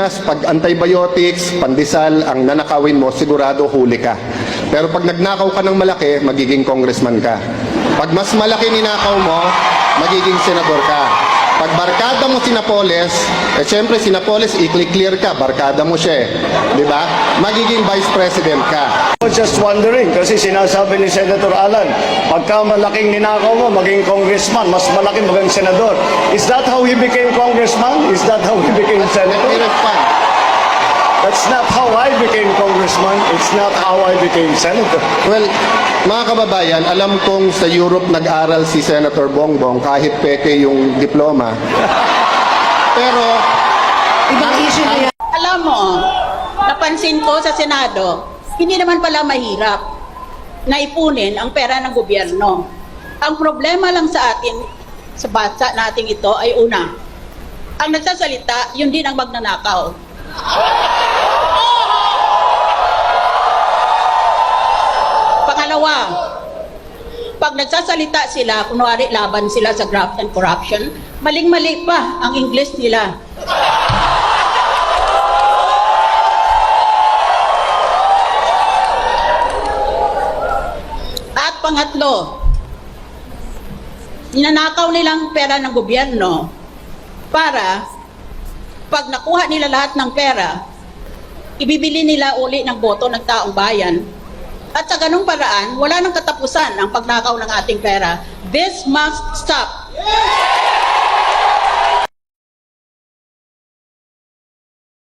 Pilipinas, pag antibiotics, pandesal, ang nanakawin mo, sigurado huli ka. Pero pag nagnakaw ka ng malaki, magiging congressman ka. Pag mas malaki ninakaw mo, magiging senador ka. Pag barkada mo si Napoles, siyempre si Napoles, i-clear ka, barkada mo siya eh. Di ba? Magiging vice president ka. I was just wondering, kasi sinasabi ni Senator Alan, pagka malaking ninakaw mo, maging congressman, mas malaki maging senador. Is that how he became congressman? Is that how he became senator? That's not how I became congressman. It's not how I became senator. Well, mga kababayan, alam kong sa Europe nag-aral si Senator Bongbong kahit peke yung diploma. Pero, Ibang issue na yan. Alam mo, napansin ko sa Senado, hindi naman pala mahirap na ipunin ang pera ng gobyerno. Ang problema lang sa atin, sa bansa nating ito ay una, ang nagsasalita, yun din ang magnanakaw. Pangalawa, pag nagsasalita sila, kunwari laban sila sa graft and corruption, maling-mali pa ang English nila. At pangatlo, ninanakaw nilang pera ng gobyerno para pag nakuha nila lahat ng pera, ibibili nila uli ng boto ng taong bayan. At sa ganung paraan, wala nang katapusan ang pagnakaw ng ating pera. This must stop.